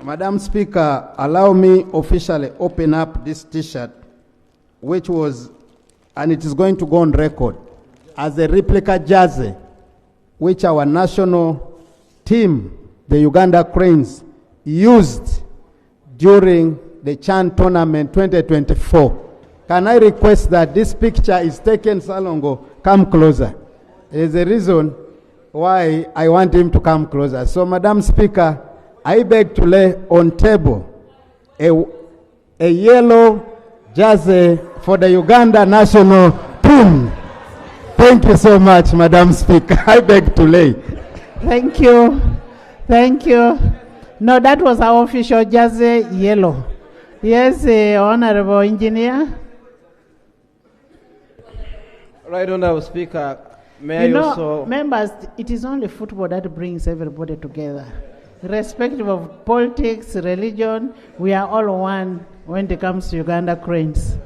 Madam Speaker, allow me officially open up this T-shirt, which was, and it is going to go on record, as a replica jersey, which our national team, the Uganda Cranes, used during the CHAN tournament 2024. Can I request that this picture is taken, Salongo, come closer. There's a reason why I want him to come closer. So, Madam Speaker, I beg to lay on table a yellow jersey for the Uganda national team. Thank you so much, Madam Speaker. I beg to lay. Thank you. Thank you. No, that was our official jersey, yellow. Yes, Honorable Engineer. Right, Honorable Speaker, may I also... Members, it is only football that brings everybody together. Irrespective of politics, religion, we are all one when it comes to Uganda Cranes.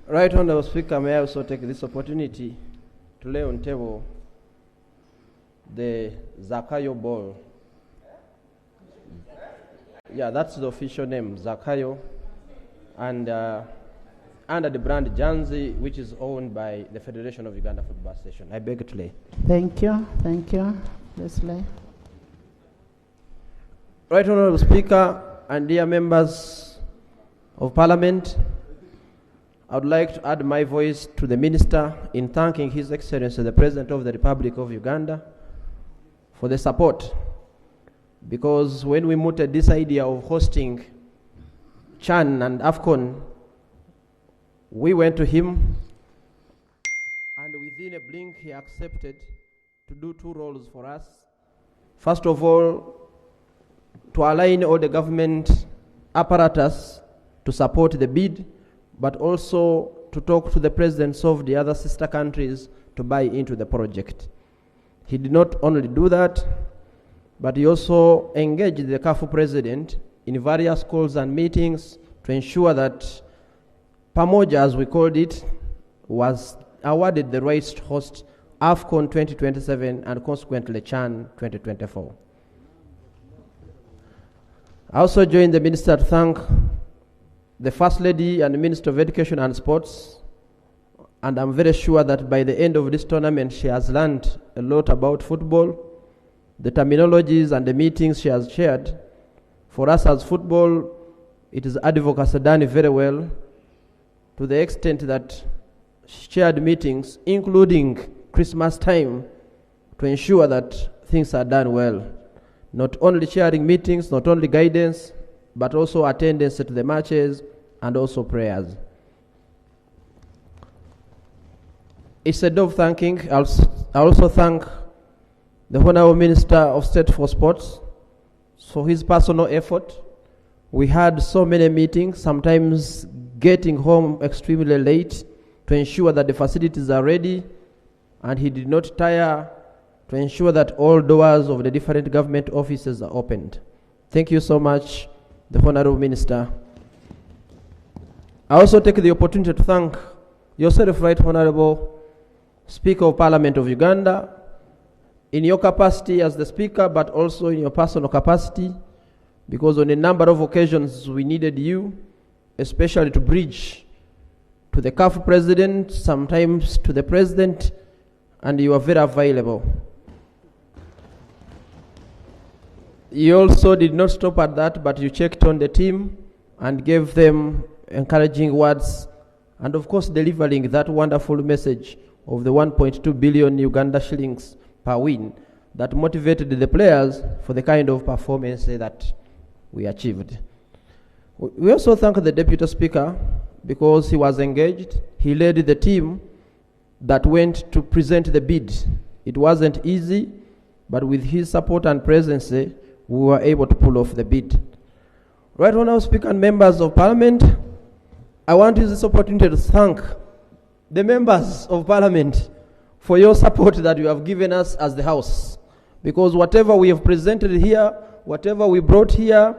Right, Honorable Speaker, may I also take this opportunity to lay on table the Zakayo ball. Yeah, that's the official name, Zakayo, and under the brand Janzi, which is owned by the Federation of Uganda Football Association. I beg to lay. Thank you. Thank you. Let's lay. Right, Honorable Speaker, and dear members of Parliament, I would like to add my voice to the Minister in thanking His Excellency the President of the Republic of Uganda for the support, because when we mooted this idea of hosting CHAN and AFCON, we went to him, and within a blink he accepted to do two roles for us. First of all, to align all the government apparatus to support the bid, but also to talk to the presidents of the other sister countries to buy into the project. He did not only do that, but he also engaged the CAF president in various calls and meetings to ensure that Pamoja, as we called it, was awarded the rights to host AFCON 2027 and consequently CHAN 2024. I also joined the Minister to thank the First Lady and the Minister of Education and Sports, and I'm very sure that by the end of this tournament she has learned a lot about football, the terminologies and the meetings she has shared. For us as football, it is advocacy done very well, to the extent that she chaired meetings, including Christmas time, to ensure that things are done well. Not only chairing meetings, not only guidance, but also attendance to the matches and also prayers. Instead of thanking, I also thank the Honorable Minister of State for Sports for his personal effort. We had so many meetings, sometimes getting home extremely late to ensure that the facilities are ready, and he did not tire to ensure that all doors of the different government offices are opened. Thank you so much, the Honorable Minister. I also take the opportunity to thank yourself, Right Honorable Speaker of Parliament of Uganda, in your capacity as the Speaker, but also in your personal capacity, because on a number of occasions we needed you, especially to bridge to the CAF President, sometimes to the President, and you are very available. You also did not stop at that, but you checked on the team and gave them encouraging words, and of course delivering that wonderful message of the 1.2 billion Uganda shillings per win that motivated the players for the kind of performance that we achieved. We also thank the Deputy Speaker because he was engaged. He led the team that went to present the bid. It wasn't easy, but with his support and presence, we were able to pull off the bid. Right, Honourable Speaker and members of Parliament, I want to use this opportunity to thank the members of Parliament for your support that you have given us as the House, because whatever we have presented here, whatever we brought here,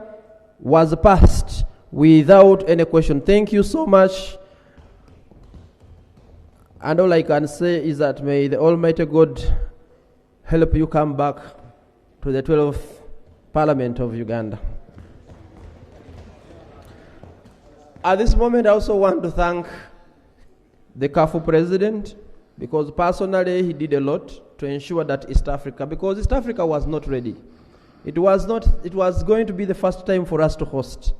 was passed without any question. Thank you so much. And all I can say is that may the Almighty God help you come back to the 12th Parliament of Uganda. At this moment, I also want to thank the CAFU president, because personally he did a lot to ensure that East Africa, because East Africa was not ready. It was going to be the first time for us to host,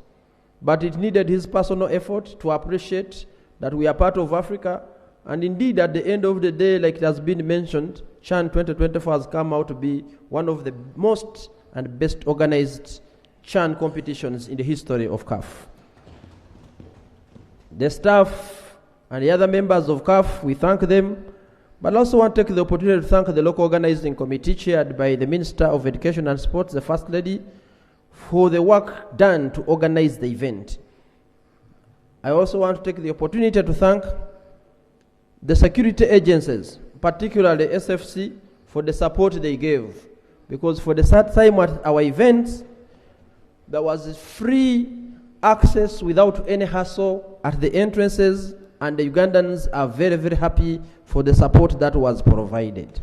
but it needed his personal effort to appreciate that we are part of Africa. And indeed, at the end of the day, like it has been mentioned, CHAN 2024 has come out to be one of the most and best organized CHAN competitions in the history of CAF. The staff and the other members of CAF, we thank them, but I also want to take the opportunity to thank the local organizing committee chaired by the Minister of Education and Sports, the First Lady, for the work done to organize the event. I also want to take the opportunity to thank the security agencies, particularly SFC, for the support they gave. Because for the third time at our events, there was free access without any hassle at the entrances, and the Ugandans are very, very happy for the support that was provided.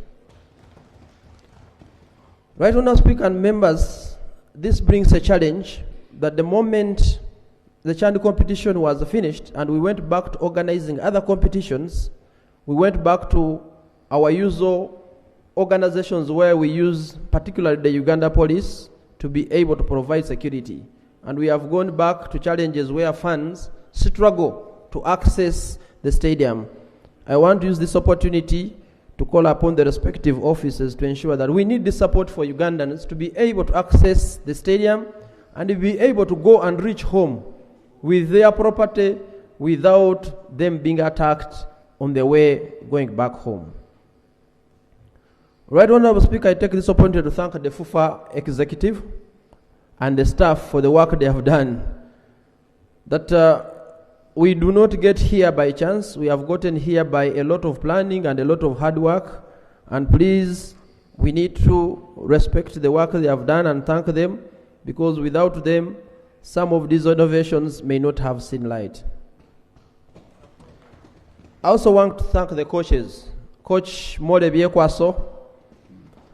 Right, Honourable Speaker and members, this brings a challenge that the moment the CHAN competition was finished and we went back to organizing other competitions, we went back to our usual organizations where we use particularly the Uganda Police to be able to provide security. And we have gone back to challenges where fans struggle to access the stadium. I want to use this opportunity to call upon the respective officers to ensure that we need the support for Ugandans to be able to access the stadium and to be able to go and reach home with their property without them being attacked on their way going back home. Right, Honourable Speaker, I take this opportunity to thank the FUFA executive and the staff for the work they have done. That we do not get here by chance. We have gotten here by a lot of planning and a lot of hard work. And please, we need to respect the work they have done and thank them, because without them, some of these innovations may not have seen light. I also want to thank the coaches, Coach Molebie Kwaso,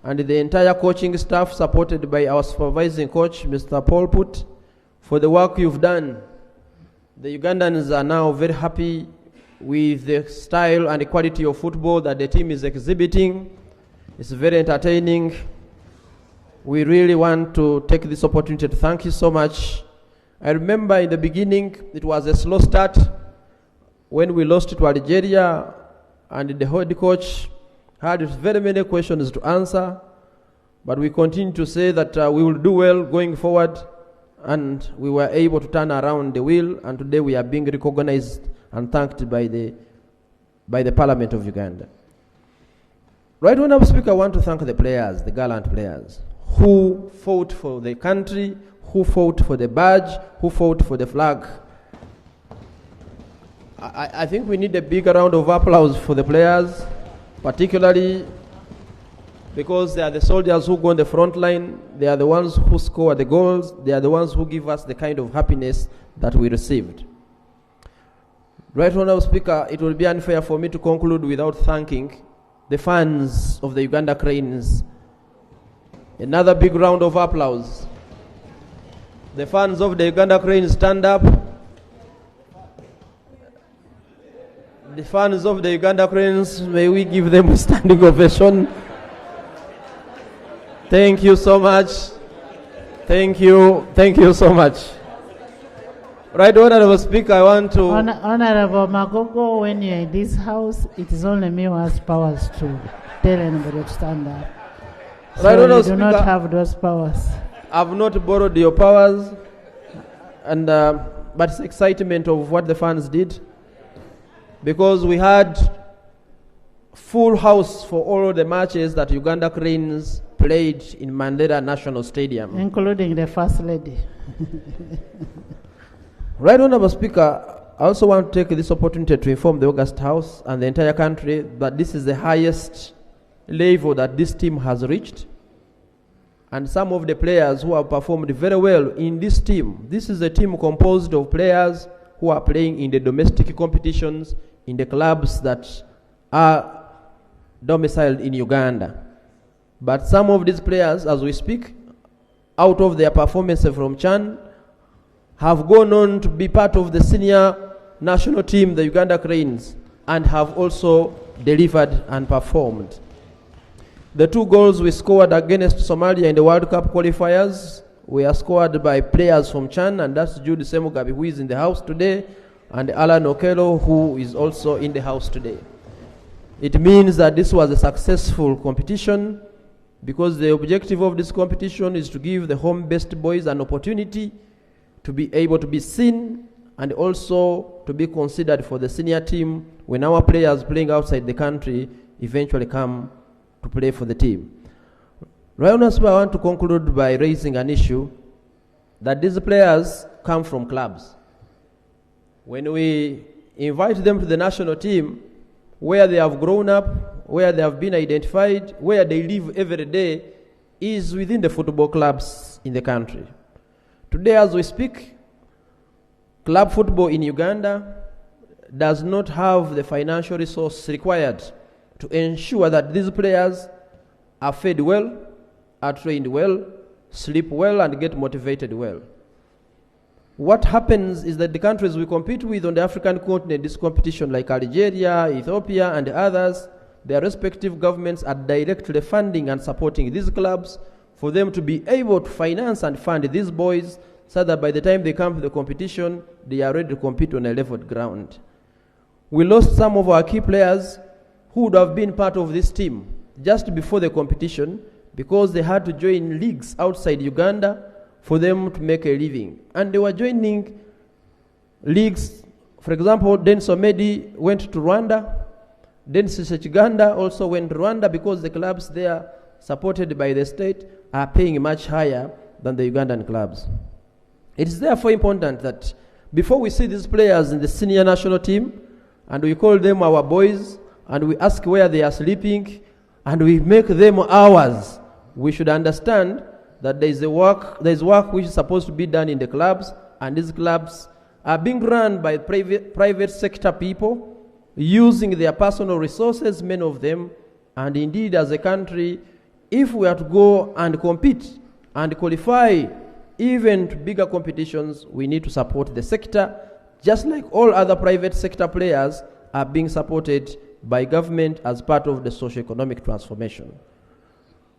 and the entire coaching staff supported by our supervising coach, Mr. Paul Put, for the work you've done. The Ugandans are now very happy with the style and the quality of football that the team is exhibiting. It's very entertaining. We really want to take this opportunity to thank you so much. I remember in the beginning, it was a slow start when we lost to Algeria, and the head coach had very many questions to answer, but we continue to say that we will do well going forward, and we were able to turn around the wheel, and today we are being recognized and thanked by the Parliament of Uganda. Right, Honourable Speaker, I want to thank the players, the gallant players, who fought for the country, who fought for the badge, who fought for the flag. I think we need a big round of applause for the players, particularly because they are the soldiers who go on the front line. They are the ones who score the goals. They are the ones who give us the kind of happiness that we received. Right, Honourable Speaker, it will be unfair for me to conclude without thanking the fans of the Uganda Cranes. Another big round of applause. The fans of the Uganda Cranes, stand up. The fans of the Uganda Cranes, may we give them a standing ovation. Thank you so much. Thank you so much. Right, Honourable Speaker, I want to... Honourable Magogo, when you're in this house, it is only me who has powers to tell anybody to stand up. So right, you do Speaker, not have those powers. I've not borrowed your powers, and but it's excitement of what the fans did, because we had full house for all the matches that Uganda Cranes played in Mandela National Stadium. Including the First Lady. Right, Honourable Speaker, I also want to take this opportunity to inform the August House and the entire country that this is the highest level that this team has reached. And some of the players who have performed very well in this team, this is a team composed of players who are playing in the domestic competitions, in the clubs that are domiciled in Uganda. But some of these players, as we speak, out of their performance from CHAN, have gone on to be part of the senior national team, the Uganda Cranes, and have also delivered and performed. The 2 goals we scored against Somalia in the World Cup qualifiers were scored by players from CHAN, and that's Jude Semugabi, who is in the house today, and Alan Okello, who is also in the house today. It means that this was a successful competition, because the objective of this competition is to give the home-based boys an opportunity to be able to be seen and also to be considered for the senior team when our players playing outside the country eventually come to play for the team. Right now, I want to conclude by raising an issue that these players come from clubs. When we invite them to the national team, where they have grown up, where they have been identified, where they live every day, is within the football clubs in the country. Today, as we speak, club football in Uganda does not have the financial resource required to ensure that these players are fed well, are trained well, sleep well, and get motivated well. What happens is that the countries we compete with on the African continent, this competition like Algeria, Ethiopia, and others, their respective governments are directly funding and supporting these clubs for them to be able to finance and fund these boys so that by the time they come to the competition, they are ready to compete on a leveled ground. We lost some of our key players who would have been part of this team just before the competition because they had to join leagues outside Uganda for them to make a living. And they were joining leagues. For example, Denso Medi went to Rwanda. Denso Uganda also went to Rwanda because the clubs there, supported by the state, are paying much higher than the Ugandan clubs. It is therefore important that before we see these players in the senior national team, and we call them our boys, and we ask where they are sleeping, and we make them ours, we should understand that there is work which is supposed to be done in the clubs, and these clubs are being run by private sector people using their personal resources, many of them, and indeed as a country, if we are to go and compete and qualify even to bigger competitions, we need to support the sector, just like all other private sector players are being supported by government as part of the socio-economic transformation.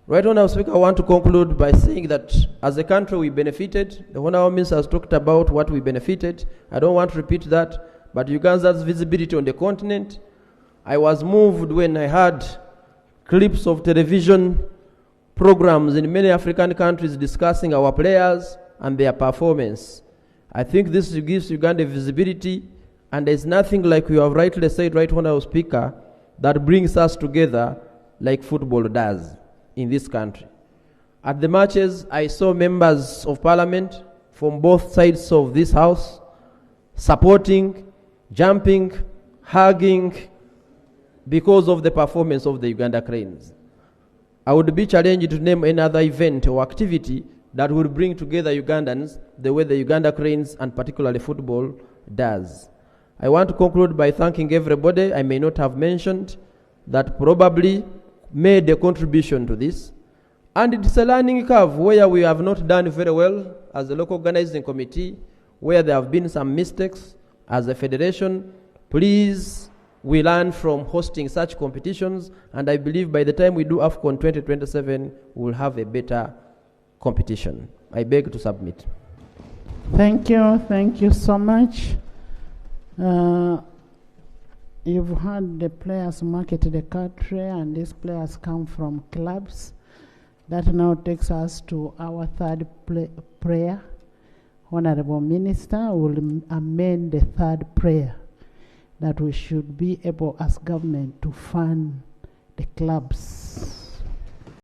Right on, Speaker, I want to conclude by saying that as a country we benefited. The Honourable Minister has talked about what we benefited. I don't want to repeat that, but Uganda's visibility on the continent. I was moved when I heard clips of television programs in many African countries discussing our players and their performance. I think this gives Uganda visibility, and there's nothing, like you have rightly said, right, Honourable Speaker, that brings us together like football does in this country. At the matches, I saw members of parliament from both sides of this house supporting, jumping, hugging because of the performance of the Uganda Cranes. I would be challenged to name any other event or activity that would bring together Ugandans the way the Uganda Cranes and particularly football does. I want to conclude by thanking everybody I may not have mentioned that probably made a contribution to this. And it's a learning curve where we have not done very well as a local organizing committee, where there have been some mistakes as a federation. Please, we learn from hosting such competitions, and I believe by the time we do AFCON 2027, we'll have a better competition. I beg to submit. Thank you so much. You've had the players market the country, and these players come from clubs. That now takes us to our third prayer. Honorable Minister will amend the third prayer that we should be able as government to fund the clubs.